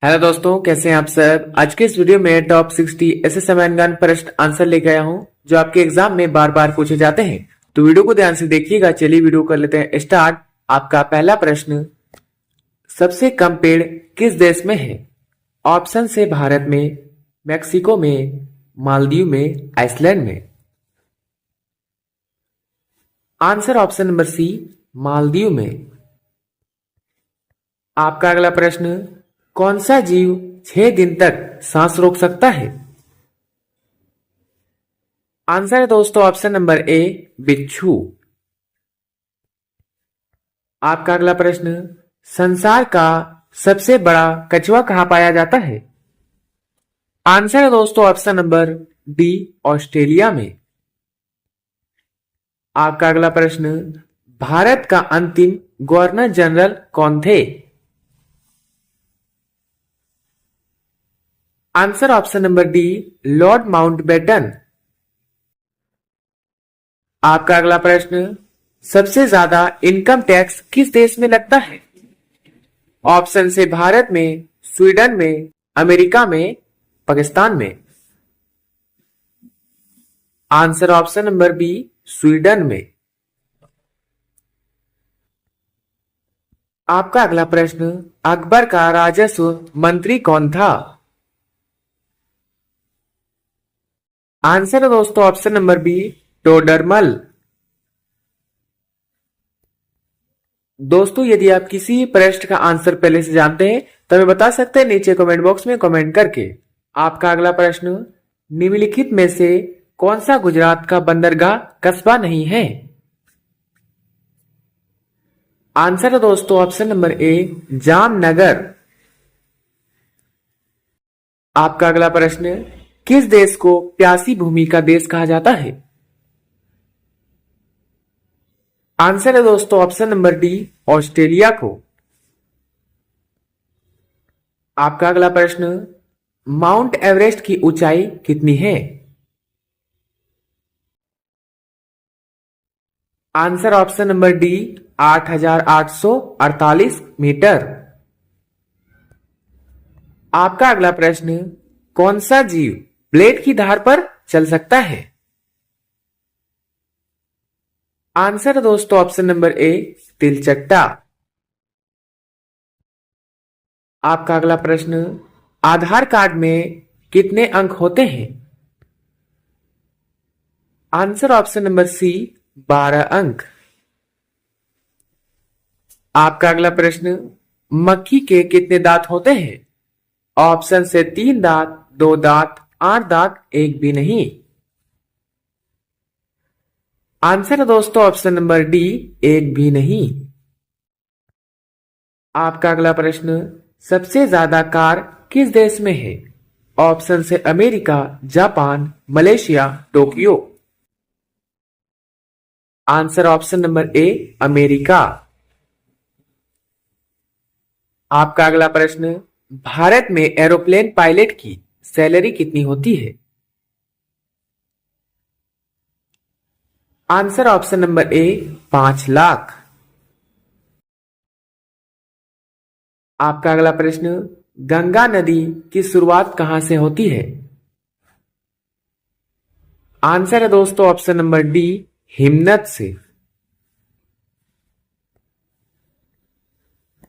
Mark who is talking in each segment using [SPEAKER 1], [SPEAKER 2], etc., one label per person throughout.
[SPEAKER 1] Hello दोस्तों, कैसे हैं आप सब। आज के इस वीडियो में टॉप 60 ऐसे समाधान प्रश्न आंसर लेके आया हूं जो आपके एग्जाम में बार बार पूछे जाते हैं। तो वीडियो को ध्यान से देखिएगा। चलिए वीडियो कर लेते हैं स्टार्ट। आपका पहला प्रश्न, सबसे कम पेड़ किस देश में है? ऑप्शन से भारत में, मैक्सिको में, मालदीव में, आइसलैंड में। Answer option number C, Maldives में। आपका अगला प्रश्न, कौन सा जीव 6 दिन तक सांस रोक सकता है? आंसर है दोस्तों ऑप्शन नंबर ए, बिच्छू। आपका अगला प्रश्न, संसार का सबसे बड़ा कछुआ कहां पाया जाता है? आंसर है दोस्तों ऑप्शन नंबर डी, ऑस्ट्रेलिया में। आपका अगला प्रश्न, भारत का अंतिम गवर्नर जनरल कौन थे? Answer option number D, Lord Mountbatten. आपका अगला प्रश्न, सबसे ज्यादा इनकम टैक्स किस देश में लगता है? ऑप्शन से भारत में, स्वीडन में, अमेरिका में, पाकिस्तान में। Answer option number B, Sweden में। आपका अगला प्रश्न, अकबर का राजस्व मंत्री कौन था? आंसर है दोस्तों ऑप्शन नंबर बी, टोडरमल। दोस्तों यदि आप किसी प्रश्न का आंसर पहले से जानते हैं तो हमें बता सकते हैं नीचे कमेंट बॉक्स में कमेंट करके। आपका अगला प्रश्न, निम्नलिखित में से कौन सा गुजरात का बंदरगाह कस्बा नहीं है? आंसर है दोस्तों ऑप्शन नंबर ए, जामनगर। आपका अगला प्रश्न, किस देश को प्यासी भूमि का देश कहा जाता है? आंसर है दोस्तों ऑप्शन नंबर डी, ऑस्ट्रेलिया को। आपका अगला प्रश्न, माउंट एवरेस्ट की ऊंचाई कितनी है? Answer option number D, 8,848 metre. आपका अगला प्रश्न, कौन सा जीव ब्लेड की धार पर चल सकता है? आंसर है दोस्तों ऑप्शन नंबर ए, तिलचट्टा। आपका अगला प्रश्न, आधार कार्ड में कितने अंक होते हैं? आंसर ऑप्शन नंबर सी, 12 अंक। आपका अगला प्रश्न, मक्खी के कितने दांत होते हैं? ऑप्शन से 3 दांत, 2 दांत, 8 दांत, एक भी नहीं। आंसर है दोस्तों ऑप्शन नंबर डी, एक भी नहीं। आपका अगला प्रश्न, सबसे ज्यादा कार किस देश में है? ऑप्शन से America, Japan, Malaysia, Tokyo. Answer option number ए, अमेरिका। आपका अगला प्रश्न, भारत में एरोप्लेन पायलट की सैलरी कितनी होती है? आंसर ऑप्शन नंबर ए, 5 लाख। आपका अगला प्रश्न, गंगा नदी की शुरुआत कहां से होती है? आंसर है दोस्तों ऑप्शन नंबर डी, हिमनद से।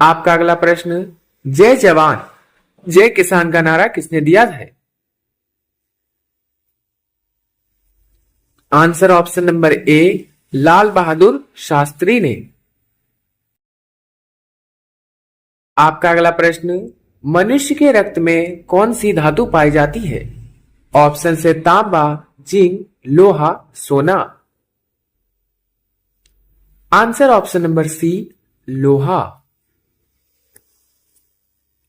[SPEAKER 1] आपका अगला प्रश्न, जय जवान जय किसान का नारा किसने दिया है? आंसर ऑप्शन नंबर ए, लाल बहादुर शास्त्री ने। आपका अगला प्रश्न, मनुष्य के रक्त में कौन सी धातु पाई जाती है? ऑप्शन से तांबा, जिंक, लोहा, सोना। आंसर ऑप्शन नंबर सी, लोहा।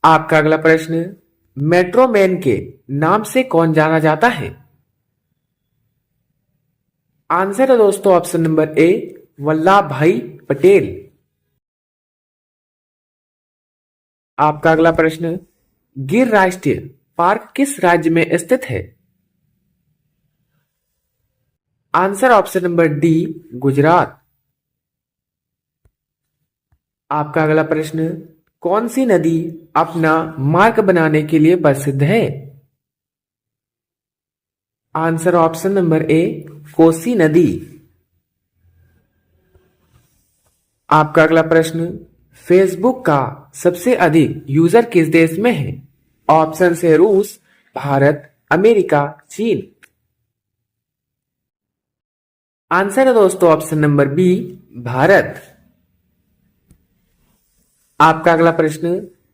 [SPEAKER 1] आपका अगला प्रश्न, मेट्रो मैन के नाम से कौन जाना जाता है? आंसर है दोस्तों ऑप्शन नंबर ए, वल्लभ भाई पटेल। आपका अगला प्रश्न, गिर राष्ट्रीय पार्क किस राज्य में स्थित है? Answer option number D, Gujarat. आपका अगला प्रश्न, कौन सी नदी अपना मार्ग बनाने के लिए प्रसिद्ध है? आंसर ऑप्शन नंबर ए, कोसी नदी। आपका अगला प्रश्न, फेसबुक का सबसे अधिक यूजर किस देश में है? ऑप्शन से रूस, भारत, अमेरिका, चीन। आंसर है दोस्तों ऑप्शन नंबर बी, भारत। आपका अगला प्रश्न,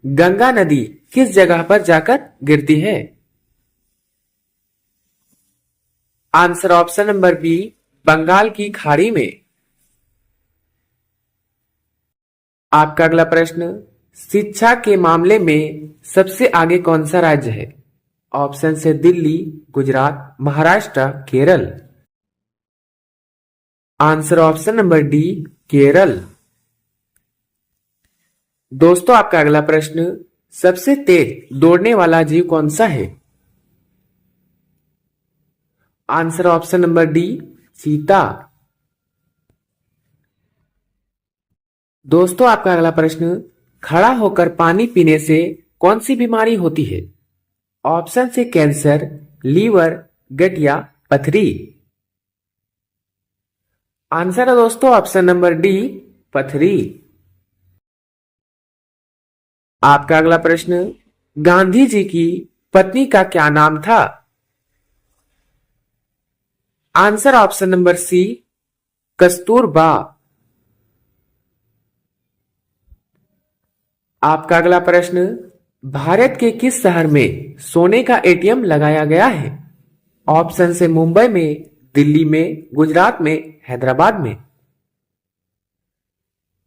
[SPEAKER 1] गंगा नदी किस जगह पर जाकर गिरती है? Answer option number B, Bengal की खाड़ी में। आपका अगला प्रश्न, शिक्षा के मामले में सबसे आगे कौन सा राज्य है? ऑप्शन से Delhi, Gujarat, Maharashtra, Kerala. Answer option number D, Kerala. दोस्तों आपका अगला प्रश्न, सबसे तेज दौड़ने वाला जीव कौन सा है? आंसर ऑप्शन नंबर डी, चीता। दोस्तों आपका अगला प्रश्न, खड़ा होकर पानी पीने से कौन सी बीमारी होती है? ऑप्शन से कैंसर, लीवर, गठिया, पथरी। आंसर है दोस्तों ऑप्शन नंबर डी, पथरी। आपका अगला प्रश्न, गांधी जी की पत्नी का क्या नाम था? Answer option number C, Kasturba. आपका अगला प्रश्न, भारत के किस शहर में सोने का एटीएम लगाया गया है? ऑप्शन से मुंबई में, दिल्ली में, गुजरात में, हैदराबाद में।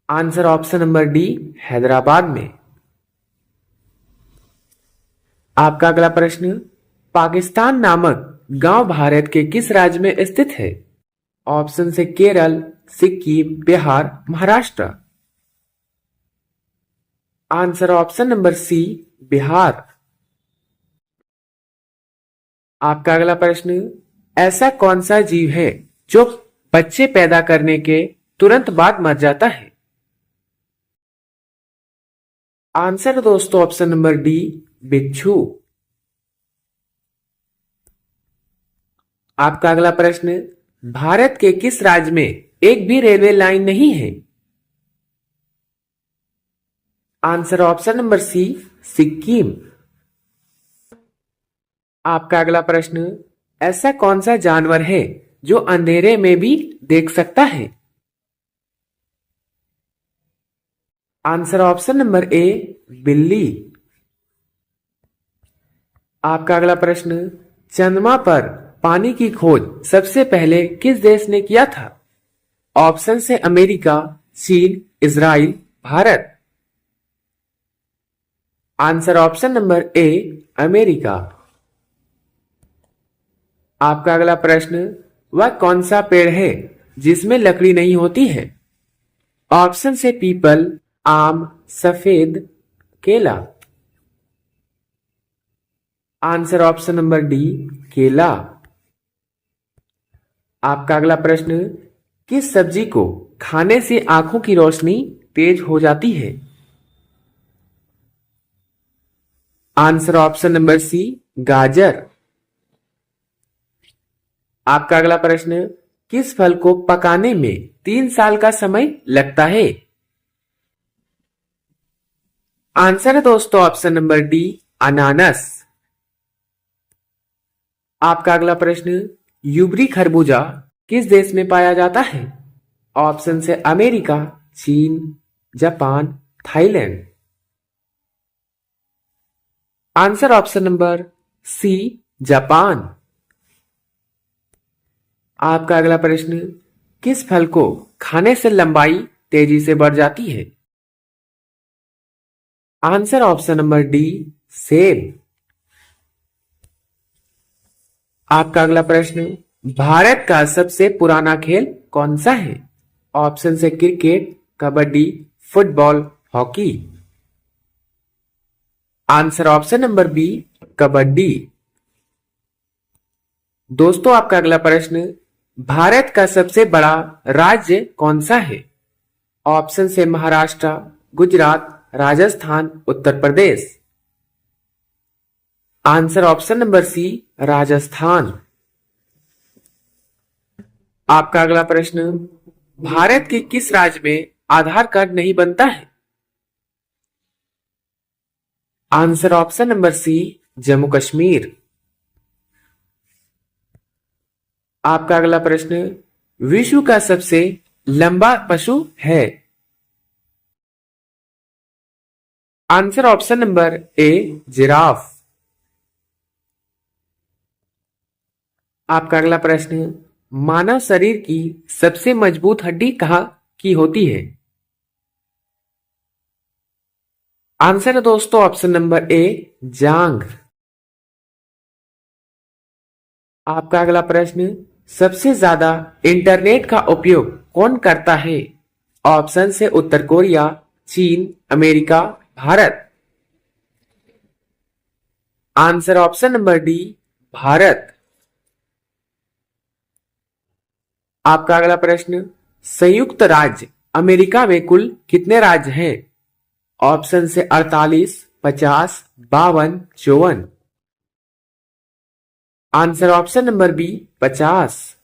[SPEAKER 1] Answer option number D, Hyderabad में। आपका अगला प्रश्न, पाकिस्तान नामक गांव भारत के किस राज्य में स्थित है? ऑप्शन से Kerala, Sikkim, Bihar, Maharashtra. Answer option number C, Bihar. आपका अगला प्रश्न, ऐसा कौन सा जीव है जो बच्चे पैदा करने के तुरंत बाद मर जाता है? आंसर दोस्तों ऑप्शन नंबर डी, बिच्छू। आपका अगला प्रश्न, भारत के किस राज्य में एक भी रेलवे लाइन नहीं है? Answer option number C, Sikkim. आपका अगला प्रश्न, ऐसा कौन सा जानवर है जो अंधेरे में भी देख सकता है? आंसर ऑप्शन नंबर ए, बिल्ली। आपका अगला प्रश्न, चंद्रमा पर पानी की खोज सबसे पहले किस देश ने किया था? ऑप्शन से अमेरिका, चीन, Israel, Bharat. Answer option number ए, अमेरिका। आपका अगला प्रश्न, वह कौन सा पेड़ है जिसमें लकड़ी नहीं होती है? ऑप्शन से पीपल, आम, सफेद, केला। आंसर ऑप्शन नंबर डी, केला। आपका अगला प्रश्न, किस सब्जी को खाने से आंखों की रोशनी तेज हो जाती है? आंसर ऑप्शन नंबर सी, गाजर। आपका अगला प्रश्न, किस फल को पकाने में 3 साल का समय लगता है? आंसर है दोस्तों ऑप्शन नंबर डी, अनानास। आपका अगला प्रश्न, यूबरी खरबूजा किस देश में पाया जाता है? ऑप्शन से अमेरिका, चीन, Japan, Thailand. Answer option number C, Japan. आपका अगला प्रश्न, किस फल को खाने से लंबाई तेजी से बढ़ जाती है? आंसर ऑप्शन नंबर डी, सेब। आपका अगला प्रश्न, भारत का सबसे पुराना खेल कौन सा है? ऑप्शन से cricket, kabaddi, football, hockey. Answer option number B, kabaddi. दोस्तों आपका अगला प्रश्न, भारत का सबसे बड़ा राज्य कौन सा है? ऑप्शन से Maharashtra, Gujarat, Rajasthan Uttar Pradesh. Answer option number C Rajasthan. आपका अगला प्रश्न, भारत के किस राज्य में आधार कार्ड नहीं बनता है? Answer option number C Jammu Kashmir. आपका अगला प्रश्न, विश्व का सबसे लंबा पशु है? Answer option number A giraffe. आपका अगला प्रश्न, मानव शरीर की सबसे मजबूत हड्डी कहाँ की होती है? आंसर है दोस्तों ऑप्शन नंबर ए जांघ। आपका अगला प्रश्न, सबसे ज्यादा इंटरनेट का उपयोग कौन करता है? ऑप्शन से उत्तर कोरिया, चीन, America, Bharat. Answer option number D Bharat. आपका अगला प्रश्न, संयुक्त राज्य अमेरिका में कुल कितने राज्य हैं? ऑप्शन से 48, 50, 52, 54। Answer option number B 50।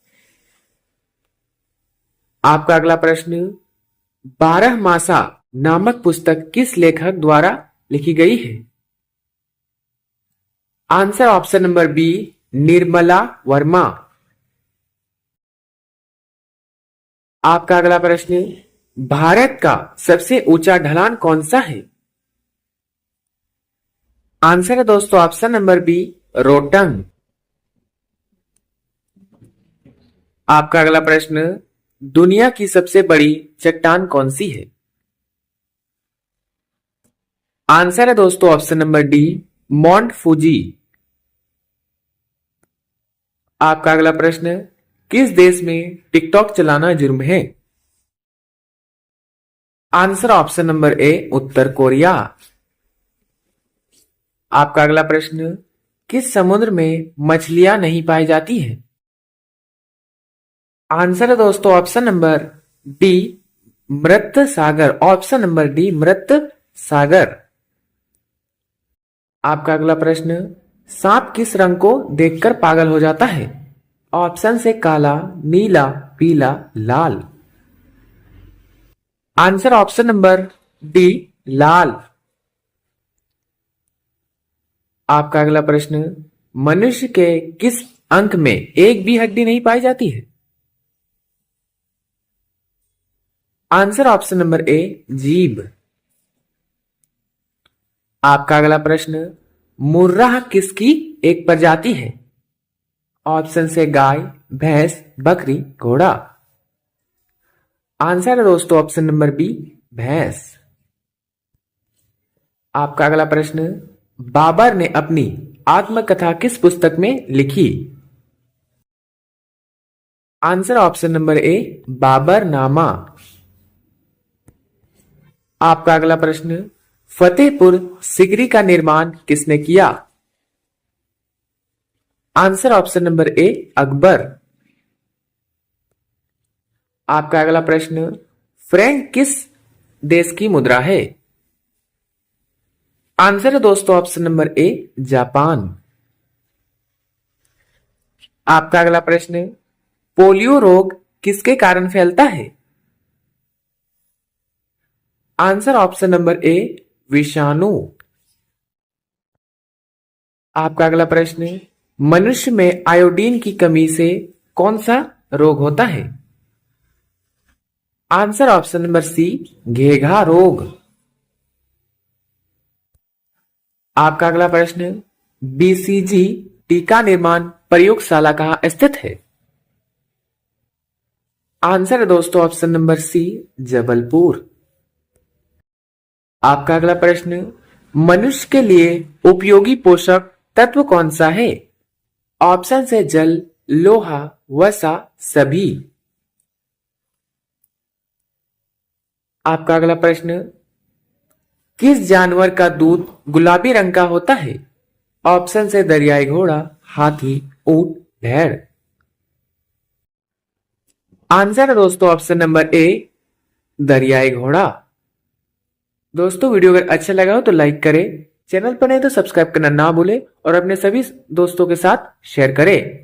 [SPEAKER 1] आपका अगला प्रश्न, 12 मासा नामक पुस्तक किस लेखक द्वारा लिखी गई है? Answer option number B Nirmala Verma. आपका अगला प्रश्न, भारत का सबसे ऊंचा ढलान कौन सा है? आंसर है दोस्तों ऑप्शन नंबर बी रोहतंग। आपका अगला प्रश्न, दुनिया की सबसे बड़ी चट्टान कौन सी है? आंसर है दोस्तों option number D mount Fuji. आपका अगला प्रश्न, किस देश में टिकटॉक चलाना जुर्म है? आंसर ऑप्शन नंबर ए उत्तर कोरिया। आपका अगला प्रश्न, किस समुद्र में मछलियां नहीं पाई जाती हैं? आंसर है दोस्तों ऑप्शन नंबर डी मृत सागर। ऑप्शन नंबर डी मृत सागर। आपका अगला प्रश्न, सांप किस रंग को देखकर पागल हो जाता है? ऑप्शन से काला, नीला, पीला, लाल। आंसर ऑप्शन नंबर डी लाल। आपका अगला प्रश्न, मनुष्य के किस अंग में एक भी हड्डी नहीं पाई जाती है? आंसर ऑप्शन नंबर ए जीभ। आपका अगला प्रश्न, मुर्राह किसकी एक प्रजाति है? ऑप्शन से गाय, भैंस, बकरी, घोड़ा। आंसर है दोस्तों ऑप्शन नंबर बी भैंस। आपका अगला प्रश्न, बाबर ने अपनी आत्मकथा किस पुस्तक में लिखी? आंसर ऑप्शन नंबर ए बाबरनामा। आपका अगला प्रश्न, फतेहपुर सिकरी का निर्माण किसने किया? आंसर ऑप्शन नंबर ए अकबर। आपका अगला प्रश्न, फ्रैंक किस देश की मुद्रा है? आंसर है दोस्तों ऑप्शन नंबर ए जापान। आपका अगला प्रश्न, पोलियो रोग किसके कारण फैलता है? आंसर ऑप्शन नंबर ए विषाणु। आपका अगला प्रश्न, मनुष्य में आयोडीन की कमी से कौन सा रोग होता है? आंसर ऑप्शन नंबर सी घेघा रोग। आपका अगला प्रश्न, बीसीजी टीका निर्माण प्रयोगशाला कहां स्थित है? आंसर है दोस्तों ऑप्शन नंबर सी जबलपुर। आपका अगला प्रश्न, मनुष्य के लिए उपयोगी पोषक तत्व कौन सा है? ऑप्शन से जल, लोहा, वसा, सभी। आपका अगला प्रश्न, किस जानवर का दूध गुलाबी रंग का होता है? ऑप्शन से दरियाई घोड़ा, हाथी, ऊंट, भेड़। आंसर है दोस्तों ऑप्शन नंबर ए दरियाई घोड़ा। दोस्तों वीडियो अगर अच्छा लगा हो तो लाइक करें, चैनल पर नहीं तो सब्सक्राइब करना ना भूलें और अपने सभी दोस्तों के साथ शेयर करें।